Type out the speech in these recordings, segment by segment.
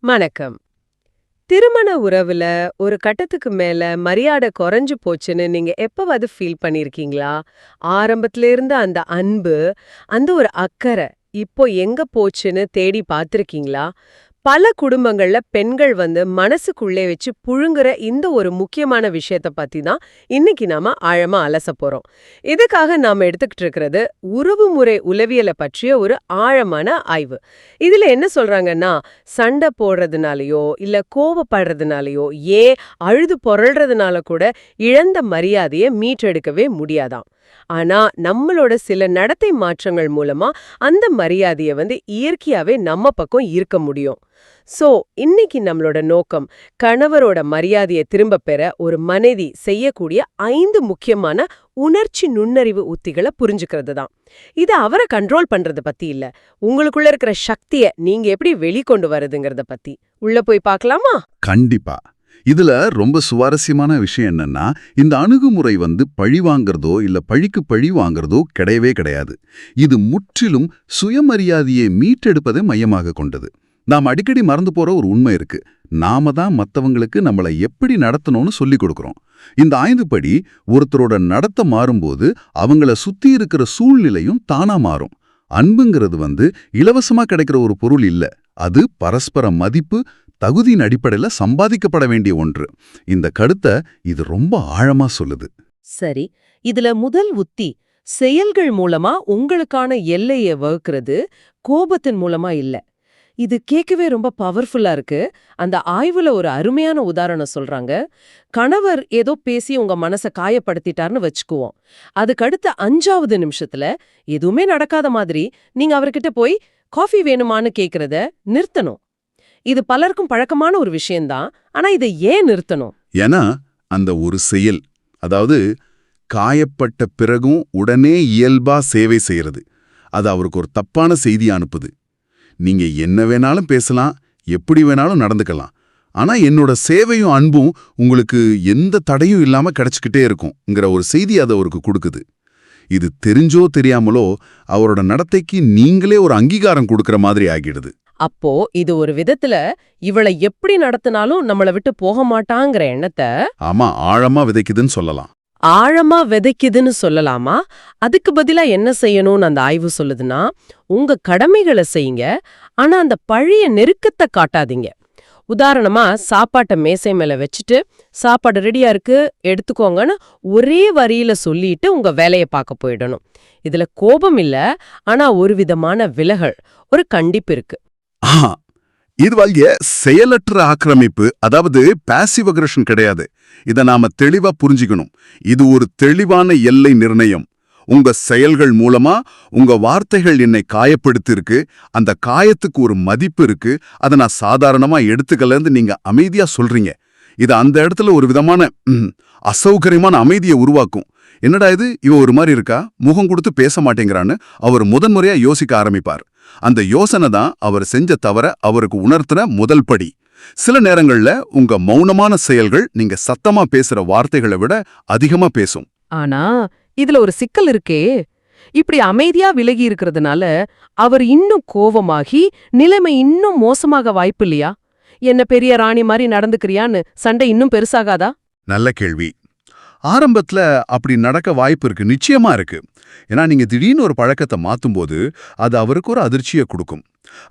வணக்கம். திருமண உறவுல ஒரு கட்டத்துக்கு மேல மரியாதை குறைஞ்சு போச்சுன்னு நீங்க எப்பவாவது ஃபீல் பண்ணியிருக்கீங்களா? ஆரம்பத்துல இருந்த அந்த அன்பு, அந்த ஒரு அக்கறை, இப்போ எங்க போச்சுன்னு தேடி பார்த்திருக்கீங்களா? பல குடும்பங்கள்ல பெண்கள் மனசுக்குள்ளே வச்சு புழுங்குற இந்த ஒரு முக்கியமான விஷயத்த பத்தி தான் இன்னைக்கு நாம ஆழமா அலசப் போறோம். இதுக்காக நாம எடுத்துக்கிட்டு இருக்கிறது உறவுமுறை உளவியல பற்றிய ஒரு ஆழமான ஆய்வு. இதுல என்ன சொல்றாங்கன்னா, சண்டை போடுறதுனாலயோ இல்ல கோவப்படுறதுனாலயோ ஏன் அழுது பொரள்றதுனால கூட இழந்த மரியாதைய மீட்டெடுக்கவே முடியாதாம். ஆனா நம்மளோட சில நடத்தை மாற்றங்கள் மூலமா அந்த மரியாதைய இயற்கையாவே நம்ம பக்கம் ஈர்க்க முடியும். சோ இன்னைக்கு நம்மளோட நோக்கம் கணவரோட மரியாதையை திரும்ப பெற ஒரு மனைவி செய்யக்கூடிய 5 முக்கியமான உணர்ச்சி நுண்ணறிவு உத்திகளை புரிஞ்சுக்கிறது தான். இது அவரை கண்ட்ரோல் பண்றது பத்தி இல்ல, உங்களுக்குள்ள இருக்கிற சக்திய நீங்க எப்படி வெளிக்கொண்டு வரதுங்கிறத பத்தி. உள்ள போய் பார்க்கலாமா? கண்டிப்பா. இதுல ரொம்ப சுவாரஸ்யமான விஷயம் என்னன்னா, இந்த அணுகுமுறை பழி வாங்கறதோ இல்ல பழிக்கு பழி வாங்கறதோ கிடையவே கிடையாது. இது முற்றிலும் சுயமரியாதையை மீட்டெடுப்பதை மையமாக கொண்டது. நாம் அடிக்கடி மறந்து போற ஒரு உண்மை இருக்கு. நாம தான் மத்தவங்களுக்கு நம்மள எப்படி நடத்தணும்னு சொல்லிக் கொடுக்கறோம். இந்த 5 படி ஒருத்தரோட நடத்த மாறும்போது அவங்கள சுத்தி இருக்கிற சூழ்நிலையும் தானா மாறும். அன்புங்கிறது இலவசமா கிடைக்கிற ஒரு பொருள் இல்ல. அது பரஸ்பர மதிப்பு, தகுதியின் அடிப்படையில சம்பாதிக்கப்பட வேண்டிய ஒன்று. இந்த கருத்தை இது ரொம்ப ஆழமா சொல்லுது. சரி, இதுல முதல் உத்தி செயல்கள் மூலமா உங்களுக்கான எல்லையை வகுக்கிறது, கோபத்தின் மூலமா இல்ல. இது கேட்கவே ரொம்ப பவர்ஃபுல்லா இருக்கு. அந்த ஆய்வுல ஒரு அருமையான உதாரணம் சொல்றாங்க. கணவர் ஏதோ பேசி உங்க மனச காயப்படுத்திட்டார்னு வச்சுக்குவோம். அதுக்கடுத்த 5வது நிமிஷத்துல எதுவுமே நடக்காத மாதிரி நீங்க அவர்கிட்ட போய் காஃபி வேணுமான்னு கேக்குறத நிறுத்தணும். இது பலருக்கும் பழக்கமான ஒரு விஷயம்தான். ஆனா இதை ஏன் நிறுத்தணும்? ஏன்னா அந்த ஒரு செயல், அதாவது காயப்பட்ட பிறகும் உடனே இயல்பா சேவை செய்யறது, அது அவருக்கு ஒரு தப்பான செய்தி அனுப்புது. நீங்க என்ன வேணாலும் பேசலாம், எப்படி வேணாலும் நடந்துக்கலாம், ஆனா என்னோட சேவையும் அன்பும் உங்களுக்கு எந்த தடையும் இல்லாம கிடைச்சுக்கிட்டே இருக்கும்ங்கிற ஒரு செய்தி அது அவருக்கு கொடுக்குது. இது தெரிஞ்சோ தெரியாமலோ அவரோட நடத்தைக்கு நீங்களே ஒரு அங்கீகாரம் கொடுக்கற மாதிரி ஆகிடுது. அப்போ இது ஒரு விதத்துல இவளை எப்படி நடத்தினாலும் நம்மள விட்டு போக மாட்டாங்கிற எண்ணத்தை ஆமா, ஆழமா விதைக்குதுன்னு சொல்லலாம். ஆழமா விதைக்குதுன்னு சொல்லலாமா? அதுக்கு பதிலா என்ன செய்யணும்னு அந்த ஆய்வு சொல்லுதுன்னா, உங்க கடமைகளை செய்யுங்க, ஆனா அந்த பழைய நெருக்கத்தை காட்டாதீங்க. உதாரணமா, சாப்பாட்டை மேசை மேல வச்சுட்டு சாப்பாடு ரெடியா இருக்கு எடுத்துக்கோங்கன்னு ஒரே வரியில சொல்லிட்டு உங்க வேலையை பார்க்க போயிடணும். இதுல கோபம் இல்ல, ஆனா ஒரு விதமான விலகல், ஒரு கண்டிப்பு இருக்கு. ஆஹா, இது செயலற்ற ஆக்கிரமிப்பு, அதாவது பாசிவ் அக்ரஷன் கிடையாது. இத நாம தெளிவா புரிஞ்சுக்கணும். இது ஒரு தெளிவான எல்லை நிர்ணயம். உங்க செயல்கள் மூலமா உங்க வார்த்தைகள் என்னை காயப்படுத்திருக்கு, அந்த காயத்துக்கு ஒரு மதிப்பு இருக்கு, அதை நான் சாதாரணமா எடுத்துக்கலன்னு நீங்க அமைதியா சொல்றீங்க. இது அந்த இடத்துல ஒரு விதமான அசௌகரியமான அமைதியை உருவாக்கும். என்னடா இது, இவ ஒரு மாதிரி இருக்கா, முகம் கொடுத்து பேச மாட்டேங்கிறான்னு அவர் முதன்முறையா யோசிக்க ஆரம்பிப்பார். அந்த யோசனை தான் அவர் செஞ்ச தவற அவருக்கு உணர்த்தின முதல் படி. சில நேரங்கள்ல உங்க மௌனமான செயல்கள் நீங்க சத்தமா பேசுற வார்த்தைகளை விட அதிகமா பேசும். ஆனா இதுல ஒரு சிக்கல் இருக்கே. இப்படி அமைதியா விலகி இருக்கிறதுனால அவர் இன்னும் கோவமாகி நிலைமை இன்னும் மோசமாக வாய்ப்பு இல்லையா? என்ன பெரிய ராணி மாதிரி நடந்துக்கிறியான்னு சண்டை இன்னும் பெருசாகாதா? நல்ல கேள்வி. ஆரம்பத்துல அப்படி நடக்க வாய்ப்பு இருக்கு, நிச்சயமா இருக்கு. ஏன்னா நீங்க திடீர்னு ஒரு பழக்கத்தை மாத்தும்போது அது அவருக்கு ஒரு அதிர்ச்சியை கொடுக்கும்.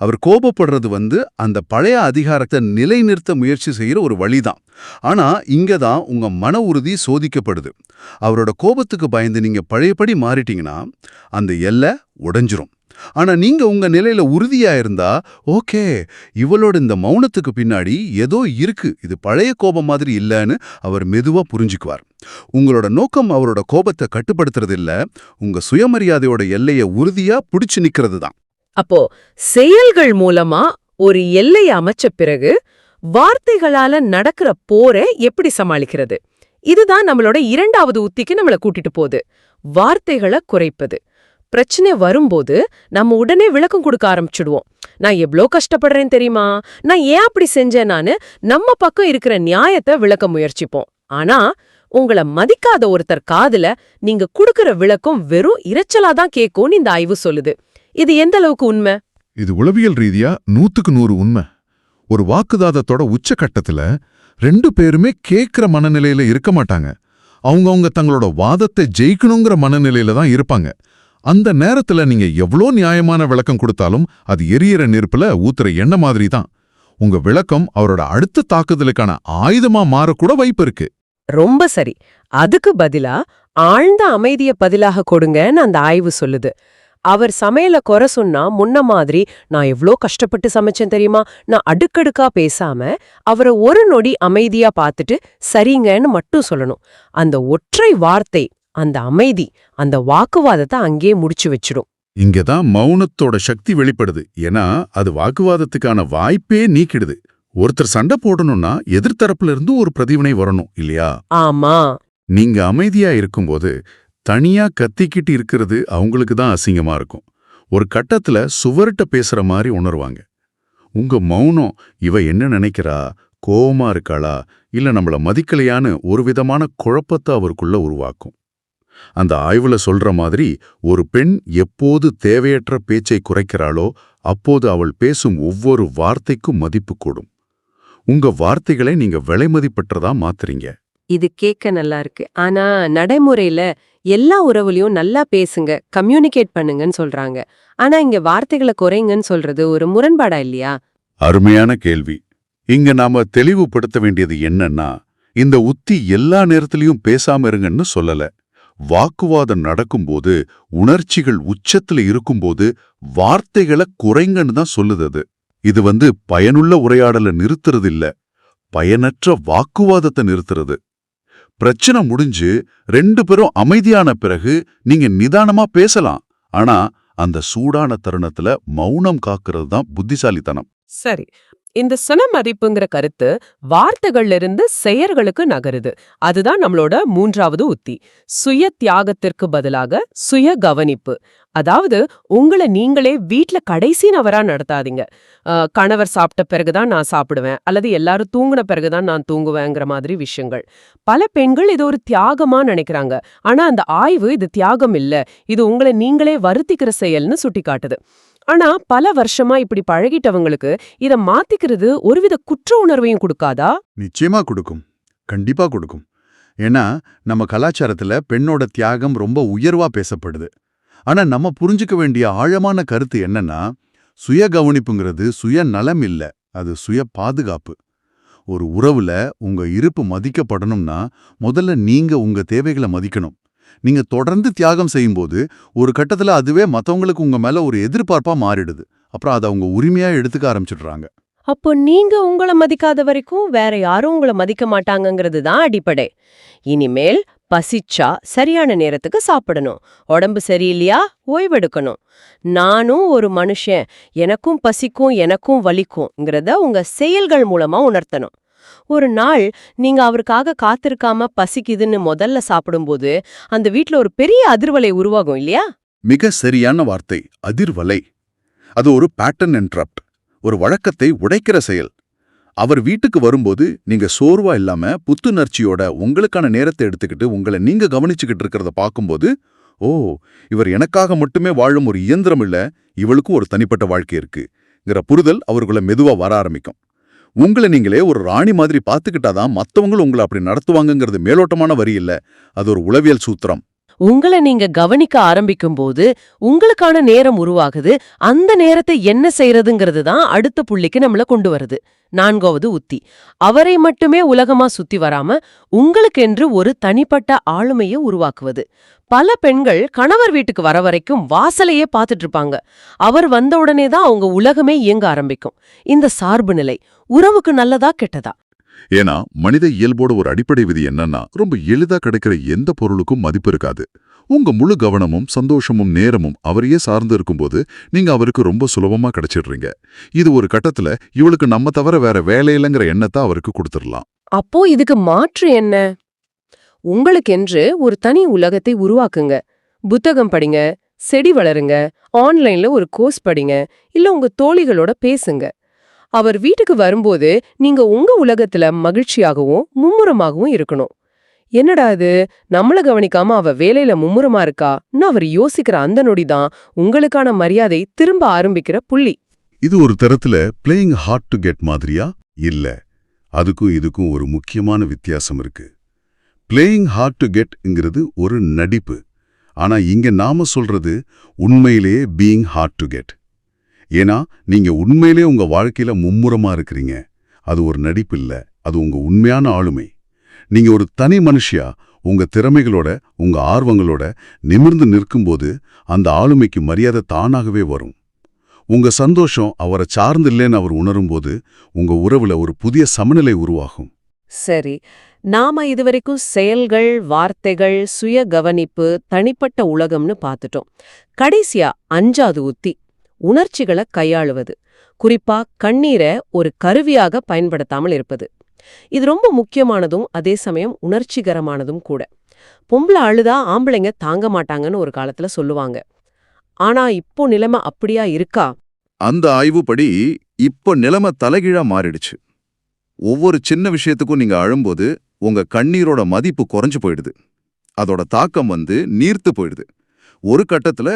அவர் கோபப்படுறது அந்த பழைய அதிகாரத்தை நிலைநிறுத்த முயற்சி செய்யற ஒரு வழிதான். ஆனா இங்கதான் உங்க மன உறுதி சோதிக்கப்படுது. அவரோட கோபத்துக்கு பயந்து நீங்க பழையபடி மாறிட்டீங்கன்னா அந்த எல்லை உடைஞ்சிரும். ஆனா நீங்க உங்க நிலையில உறுதியா இருந்தா, ஓகே, இவளோட இந்த மௌனத்துக்கு பின்னாடி ஏதோ இருக்கு, இது பழைய கோபம் மாதிரி இல்லைன்னு அவர் மெதுவா புரிஞ்சுக்குவார். உங்களோட நோக்கம் அவரோட கோபத்தை கட்டுப்படுத்துறது இல்ல, உங்க சுயமரியாதையோட எல்லையை உறுதியா பிடிச்சு நிக்கிறது தான். அப்போ செயல்கள் மூலமா ஒரு எல்லையை அமைச்ச பிறகு வார்த்தைகளால நடக்கிற போரை எப்படி சமாளிக்கிறது? இதுதான் நம்மளோட 2வது உத்திக்கு நம்மள கூட்டிட்டு போகுது. வார்த்தைகளை குறைப்பது. பிரச்சனை வரும்போது நம்ம உடனே விளக்கம் கொடுக்க ஆரம்பிச்சுடுவோம். நான் எவ்ளோ கஷ்டப்படுறேன் தெரியுமா, நான் ஏன் அப்படி செஞ்சேனான்னு நம்ம பக்கம் இருக்கிற நியாயத்தை விளக்க முயற்சிப்போம். ஆனா உங்கள மதிக்காத ஒருத்தர் காதுல நீங்க குடுக்கிற விளக்கம் வெறும் இரைச்சலாதான் கேட்கும்னு இந்த ஆய்வு சொல்லுது. இது எந்த அளவுக்கு உண்மை? இது உளவியல் ரீதியா 100க்கு 100 உண்மை. ஒரு வாக்குதாதத்தோட உச்சகட்டத்துல 2 பேருமே கேட்கிற மனநிலையில இருக்க மாட்டாங்க. அவங்கவங்க தங்களோட வாதத்தை ஜெயிக்கணுங்கிற மனநிலையில தான் இருப்பாங்க. அந்த நேரத்துல நீங்க எவ்வளோ நியாயமான விளக்கம் கொடுத்தாலும் அது எரியற நெருப்புல ஊத்துற எண்ணெய் மாதிரி தான். உங்க விளக்கம் அவரோட அடுத்த தாக்குதலுக்கான ஆயுதமா மாறக்கூட வாய்ப்பு இருக்கு. ரொம்ப சரி. அதுக்கு பதிலா ஆழ்ந்த அமைதிய பதிலாக கொடுங்கன்னு அந்த ஆய்வு சொல்லுது. அவர் சமையல குறை சொன்னா முன்ன மாதிரி நான் எவ்ளோ கஷ்டப்பட்டு சமைச்சேன் தெரியுமா, நான் அடுக்கடுக்கா பேசாம அவரை ஒரு நொடி அமைதியா பார்த்துட்டு சரிங்கன்னு மட்டும் சொல்லணும். அந்த ஒற்றை வார்த்தை, அந்த அமைதி, அந்த வாக்குவாதத்தை அங்கேயே முடிச்சு வச்சிடும். இங்கதான் மௌனத்தோட சக்தி வெளிப்படுது. ஏன்னா அது வாக்குவாதத்துக்கான வாய்ப்பே நீக்கிடுது. ஒருத்தர் சண்டை போடணும்னா எதிர்த்தரப்புல இருந்து ஒரு பிரதிவினை வரணும் இல்லையா? ஆமா. நீங்க அமைதியா இருக்கும்போது தனியா கத்திக்கிட்டு இருக்கிறது அவங்களுக்கு தான் அசிங்கமா இருக்கும். ஒரு கட்டத்துல சுவர்ட்ட பேசுற மாதிரி உணர்வாங்க. உங்க மௌனம் இவ என்ன நினைக்கிறா, கோவமா இருக்காளா, இல்ல நம்மள மதிக்கலையான்னு ஒரு விதமான குழப்பத்தை அவருக்குள்ள உருவாக்கும். அந்த ஆய்வுல சொல்ற மாதிரி ஒரு பெண் எப்போது தேவையற்ற பேச்சை குறைக்கிறாளோ அப்போது அவள் பேசும் ஒவ்வொரு வார்த்தைக்கும் மதிப்பு கூடும். உங்க வார்த்தைகளை நீங்க விலைமதிப்பற்றதா மாத்துறீங்க. இது கேட்க நல்லா இருக்கு. ஆனா நடைமுறையில எல்லா உறவுலயும் நல்லா பேசுங்க, கம்யூனிகேட் பண்ணுங்கன்னு சொல்றாங்க. ஆனா இங்க வார்த்தைகளை குறைங்கன்னு சொல்றது ஒரு முரண்பாடா இல்லையா? அருமையான கேள்வி. இங்க நாம தெளிவுபடுத்த வேண்டியது என்னன்னா, இந்த உத்தி எல்லா நேரத்திலையும் பேசாம இருங்கன்னு சொல்லல. வாக்குவாதம் நடக்கும்போது, உணர்ச்சிகள் உச்சத்துல இருக்கும்போது வார்த்தைகளை குறைங்கன்னு தான் சொல்லுது. இது பயனுள்ள உரையாடலை நிறுத்துறது இல்ல, பயனற்ற வாக்குவாதத்தை நிறுத்துறது. பிரச்சனை முடிஞ்சு 2 பேரும் அமைதியான பிறகு நீங்க நிதானமா பேசலாம். ஆனா அந்த சூடான தருணத்துல மௌனம் காக்கிறது தான் புத்திசாலித்தனம். சரி. இந்த சுயமதிப்புங்கிற கருத்து வார்த்தைகள்ல இருந்து செயல்களுக்கு நகருது. அதுதான் நம்மளோட 3வது உத்தி. சுய தியாகத்திற்கு பதிலாக சுய கவனிப்பு. அதாவது உங்களை நீங்களே வீட்ல கடைசி நபரா நடத்தாதீங்க. கணவர் சாப்பிட்ட பிறகுதான் நான் சாப்பிடுவேன், அல்லது எல்லாரும் தூங்கின பிறகுதான் நான் தூங்குவேங்கிற மாதிரி விஷயங்கள். பல பெண்கள் இது ஒரு தியாகமா நினைக்கிறாங்க. ஆனா அந்த ஆய்வு இது தியாகம் இல்ல, இது உங்களை நீங்களே வருத்திக்கிற செயல்னு சுட்டிக்காட்டுது. ஆனா பல வருஷமா இப்படி பழகிட்டவங்களுக்கு இத மாத்திக்கிறது ஒருவித குற்ற உணர்வையும் கொடுக்காதா? நிச்சயமா கொடுக்கும். கண்டிப்பா கொடுக்கும். ஏன்னா நம்ம கலாச்சாரத்துல பெண்ணோட தியாகம் ரொம்ப உயர்வா பேசப்படுது. ஆனா நம்ம புரிஞ்சுக்க வேண்டிய ஆழமான கருத்து என்னன்னா, சுய கவனிப்புங்கிறது சுய நலம் இல்ல, அது சுய பாதுகாப்பு. ஒரு உறவுல உங்க இருப்பு மதிக்கப்படணும்னா முதல்ல நீங்க உங்க தேவைகளை மதிக்கணும். நீங்க தொடர்ந்து தியாகம் செய்யும்போது ஒரு கட்டத்துல அதுவே மத்தவங்களுக்கு உங்க மேல ஒரு எதிர்பார்ப்பா மாறிடுது. அப்புறம் அதை அவங்க உரிமையா எடுத்துக்க ஆரம்பிச்சிடுறாங்க. அப்போ நீங்க உங்களை மதிக்காத வரைக்கும் வேற யாரும் உங்களை மதிக்க மாட்டாங்கங்கிறது தான் அடிப்படை. இனிமேல் பசிச்சா சரியான நேரத்துக்கு சாப்பிடணும், உடம்பு சரியில்லையா ஓய்வெடுக்கணும். நானும் ஒரு மனுஷன், எனக்கும் பசிக்கும் எனக்கும் வலிக்கும்ங்கிறத உங்க செயல்கள் மூலமா உணர்த்தணும். ஒரு நாள் நீங்க அவருக்காக காத்திருக்காம பசிக்குதுன்னு முதல்ல சாப்பிடும்போது அந்த வீட்ல ஒரு பெரிய அதிர்வலை உருவாகும் இல்லையா? மிக சரியான வார்த்தை, அதிர்வலை. அது ஒரு பேட்டர்ன் இன்டரப்ட், ஒரு வழக்கத்தை உடைக்கிற செயல். அவர் வீட்டுக்கு வரும்போது நீங்க சோர்வா இல்லாம புத்துணர்ச்சியோட உங்களுக்கான நேரத்தை எடுத்துக்கிட்டு உங்களை நீங்க கவனிச்சுக்கிட்டு இருக்கிறத பார்க்கும்போது, ஓ, இவர் எனக்காக மட்டுமே வாழும் ஒரு இயந்திரம் இல்ல, இவளுக்கும் ஒரு தனிப்பட்ட வாழ்க்கை இருக்குங்கிற புரிதல் அவருக்குள்ள மெதுவா வர ஆரம்பிக்கும். உங்களை நீங்களே ஒரு ராணி மாதிரி பார்த்துக்கிட்டாதான் மத்தவங்களும் உங்களை அப்படி நடத்துவாங்கங்கிறது மேலோட்டமான வரி இல்ல, அது ஒரு உளவியல் சூத்திரம். உங்களை நீங்க கவனிக்க ஆரம்பிக்கும் போது உங்களுக்கான நேரம் உருவாகுது. அந்த நேரத்தை என்ன செய்யறதுங்கிறது தான் அடுத்த புள்ளிக்கு நம்மள கொண்டு வருது. 4வது உத்தி, அவரை மட்டுமே உலகமா சுத்தி வராம உங்களுக்கென்று ஒரு தனிப்பட்ட ஆளுமையை உருவாக்குவது. பல பெண்கள் கணவர் வீட்டுக்கு வர வரைக்கும் வாசலையே பார்த்துட்டு இருப்பாங்க. அவர் வந்த உடனே தான் அவங்க உலகமே இயங்க ஆரம்பிக்கும். இந்த சார்பு நிலை உறவுக்கு நல்லதா கெட்டதா? ஏன்னா மனித இயல்போட ஒரு அடிப்படை விதி என்னன்னா, ரொம்ப எளிதா கிடைக்கிற எந்த பொருளுக்கும் மதிப்பு இருக்காது. உங்க முழு கவனமும் சந்தோஷமும் நேரமும் அவரையே சார்ந்து இருக்கும்போது நீங்க அவருக்கு ரொம்ப சுலபமா கிடைச்சிடுறீங்க. இது ஒரு கட்டத்துல இவளுக்கு நம்ம தவிர வேற வேலையிலங்கிற எண்ணத்தை அவருக்கு கொடுத்துடலாம். அப்போ இதுக்கு மாற்று என்ன? உங்களுக்கென்று ஒரு தனி உலகத்தை உருவாக்குங்க. புத்தகம் படிங்க, செடி வளருங்க, ஆன்லைன்ல ஒரு கோர்ஸ் படிங்க, இல்ல உங்க தோழிகளோட பேசுங்க. அவர் வீட்டுக்கு வரும்போது நீங்க உங்க உலகத்துல மகிழ்ச்சியாகவும் மும்முரமாகவும் இருக்கணும். என்னடா இது, நம்மள கவனிக்காம அவ வேலையில மும்முரமா இருக்கான்னு அவர் யோசிக்கிற அந்த நொடிதான் உங்களுக்கான மரியாதை திரும்ப ஆரம்பிக்கிற புள்ளி. இது ஒரு தரத்துல பிளேயிங் ஹார்ட் டு கெட் மாதிரியா? இல்ல. அதுக்கும் இதுக்கும் ஒரு முக்கியமான வித்தியாசம் இருக்கு. பிளேயிங் ஹார்ட் டு கெட்ங்கிறது ஒரு நடிப்பு. ஆனா இங்க நாம சொல்றது உண்மையிலேயே பீயிங் ஹார்ட் டு கெட். ஏன்னா நீங்க உண்மையிலேயே உங்க வாழ்க்கையில மும்முரமா இருக்கிறீங்க. அது ஒரு நடிப்பு இல்ல, அது உங்க உண்மையான ஆளுமை. நீங்க ஒரு தனி மனுஷியா உங்க திறமைகளோட உங்க ஆர்வங்களோட நிமிர்ந்து நிற்கும்போது அந்த ஆளுமைக்கு மரியாதை தானாகவே வரும். உங்க சந்தோஷம் அவரை சார்ந்து இல்லைன்னு அவர் உணரும்போது உங்க உறவுல ஒரு புதிய சமநிலை உருவாகும். சரி, நாம இதுவரைக்கும் செயல்கள், வார்த்தைகள், சுய கவனிப்பு, தனிப்பட்ட உலகம்னு பார்த்துட்டோம். கடைசியா 5வது உத்தி, உணர்ச்சிகளை கையாளுவது. குறிப்பா கண்ணீரை ஒரு கருவியாக பயன்படுத்தாமல் இருப்பது. இது ரொம்ப முக்கியமானதும் அதே சமயம் உணர்ச்சிகரமானதும் கூட. பொம்பளை அழுதா ஆம்பளைங்க தாங்க மாட்டாங்கன்னு ஒரு காலத்துல சொல்லுவாங்க. ஆனா இப்போ நிலைமை அப்படியா இருக்கா? அந்த ஆய்வுப்படி இப்போ நிலைமை தலைகீழா மாறிடுச்சு. ஒவ்வொரு சின்ன விஷயத்துக்கும் நீங்க அழும்போது உங்க கண்ணீரோட மதிப்பு குறைஞ்சு போயிடுது. அதோட தாக்கம் நீர்த்து போயிடுது. ஒரு கட்டத்துல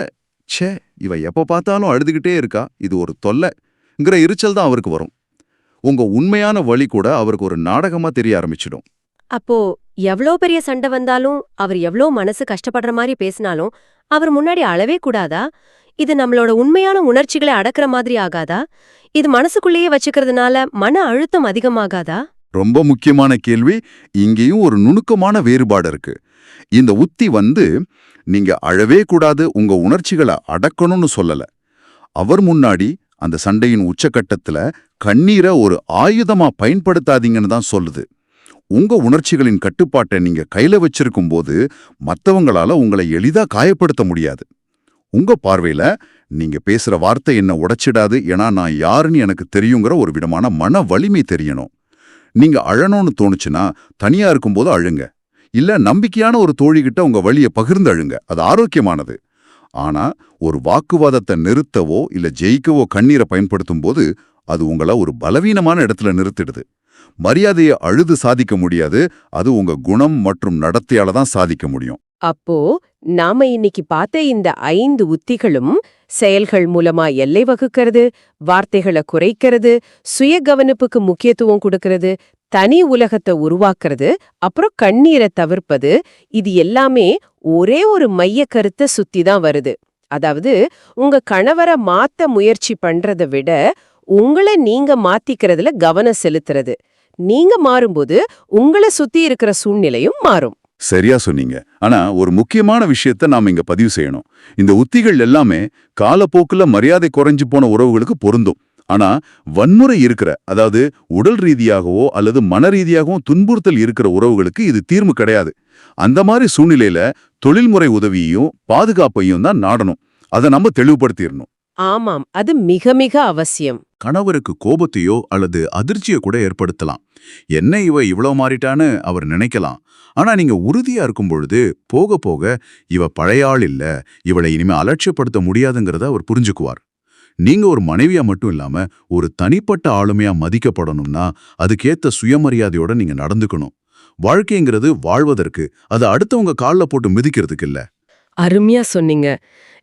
ச்சே, இவ எப்ப பார்த்தாலும் அழுதுகிட்டே இருக்கா, இது ஒரு தொல்லைங்கிற எரிச்சல் தான் அவருக்கு வரும். உங்க உண்மையான வழி கூட அவருக்கு ஒரு நாடகமா தெரிய ஆரம்பிச்சிடும். அப்போ எவ்ளோ பெரிய சண்டை வந்தாலும், அவர் எவ்ளோ மனசு கஷ்டப்படுற மாதிரி பேசினாலும் அவர் முன்னாடி அழவே கூடாதா? இது நம்மளோட உண்மையான உணர்ச்சிகளை அடக்குற மாதிரி ஆகாதா? இது மனசுக்குள்ளேயே வச்சுக்கிறதுனால மன அழுத்தம் அதிகமாகாதா? ரொம்ப முக்கியமான கேள்வி. இங்கேயும் ஒரு நுணுக்கமான வேறுபாடு இருக்கு. இந்த உத்தி நீங்க அழவே கூடாது, உங்க உணர்ச்சிகளை அடக்கணும்னு சொல்லல. அவர் முன்னாடி அந்த சண்டையின் உச்சக்கட்டத்துல கண்ணீரை ஒரு ஆயுதமா பயன்படுத்தாதீங்கன்னு தான் சொல்லுது. உங்க உணர்ச்சிகளின் கட்டுப்பாட்டை நீங்க கையில வச்சிருக்கும் போது மத்தவங்களால உங்களை எளிதா காயப்படுத்த முடியாது. உங்க பார்வையில நீங்க பேசுற வார்த்தை என்ன உடைச்சிடாது, ஏன்னா நான் யாருன்னு எனக்கு தெரியுங்கிற ஒரு விதமான மன வலிமை தெரியணும். நீங்க அழணும்னு தோணுச்சுன்னா தனியா இருக்கும்போது அழுங்க. இல்ல நம்பிக்கையான ஒரு தோழிகிட்ட உங்க வலியை பகிர்ந்து அழுங்க. அது ஆரோக்கியமானது. ஆனா ஒரு வாக்குவாதத்தை நிறுத்தவோ இல்ல ஜெயிக்கவோ கண்ணீரை பயன்படுத்தும் போது அது உங்களை ஒரு பலவீனமான இடத்துல நிறுத்திடுது. மரியாதையை அழுது சாதிக்க முடியாது, அது உங்க குணம் மற்றும் நடத்தையால தான் சாதிக்க முடியும். அப்போ நாம இன்னைக்கு பார்த்த இந்த 5 உத்திகளும் செயல்கள் மூலமா எல்லை வகுக்கிறது, வார்த்தைகளை குறைக்கிறது, சுய கவனிப்புக்கு முக்கியத்துவம் கொடுக்கறது, தனி உலகத்தை உருவாக்குறது, அப்புறம் கண்ணீரை தவிர்ப்பது, இது எல்லாமே ஒரே ஒரு மைய கருத்தை சுத்தி தான் வருது. அதாவது உங்க கணவரை மாத்த முயற்சி பண்றதை விட உங்களை நீங்க மாத்திக்கிறதுல கவனம் செலுத்துறது. நீங்க மாறும்போது உங்களை சுத்தி இருக்கிற சூழ்நிலையும் மாறும். சரியா சொன்னீங்க. ஆனா ஒரு முக்கியமான விஷயத்த நாம இங்க பதிவு செய்யணும். இந்த உத்திகள் எல்லாமே காலப்போக்குல மரியாதை குறைஞ்சு போன உறவுகளுக்கு பொருந்தும். ஆனா வன்முறை இருக்கிற, அதாவது உடல் ரீதியாகவோ அல்லது மன ரீதியாகவும் துன்புறுத்தல் இருக்கிற உறவுகளுக்கு இது தீர்வு கிடையாது. அந்த மாதிரி சூழ்நிலையில தொழில்முறை உதவியையும் பாதுகாப்பையும் தான் நாடணும். அதை நம்ம தெளிவுபடுத்திடணும். ஆமாம், அது மிக மிக அவசியம். கணவருக்கு கோபத்தையோ அல்லது அதிர்ச்சியை கூட ஏற்படுத்தலாம். என்ன இவ இவ்வளவு மாறிட்டான்னு அவர் நினைக்கலாம். ஆனா நீங்க உறுதியா இருக்கும் பொழுது போக போக இவ பழைய ஆள் இல்ல, இவளை இனிமே அலட்சியப்படுத்த முடியாதுங்கிறத அவர் புரிஞ்சுக்குவார். நீங்க ஒரு மனைவியா மட்டும் இல்லாம ஒரு தனிப்பட்ட ஆளுமையா மதிக்கப்படணும்னா அதுக்கேத்த சுயமரியாதையோட நீங்க நடந்துக்கணும். வாழ்க்கைங்கிறது வாழ்வதற்கு, அது அடுத்தவங்க கால்ல போட்டு மிதிக்கிறதுக்கு இல்ல. அருமையா சொன்னீங்க.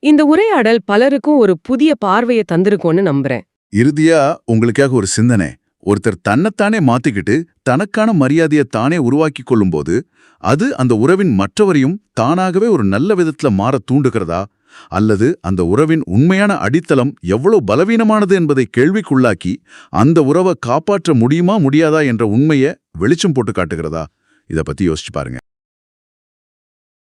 இந்த உரையாடல் பலருக்கும் ஒரு புதிய பார்வையை தந்திருக்கும்னு நம்புறேன். இறுதியா உங்களுக்காக ஒரு சிந்தனை. ஒருத்தர் தன்னைத்தானே மாத்திக்கிட்டு தனக்கான மரியாதையை தானே உருவாக்கி கொள்ளும்போது அது அந்த உறவின் மற்றவரையும் தானாகவே ஒரு நல்ல விதத்துல மாற தூண்டுகிறதா, அல்லது அந்த உறவின் உண்மையான அடித்தளம் எவ்வளவு பலவீனமானது என்பதை கேள்விக்குள்ளாக்கி அந்த உறவை காப்பாற்ற முடியுமா முடியாதா என்ற உண்மையை வெளிச்சம் போட்டு காட்டுகிறதா? இதை பத்தி யோசிச்சு பாருங்க.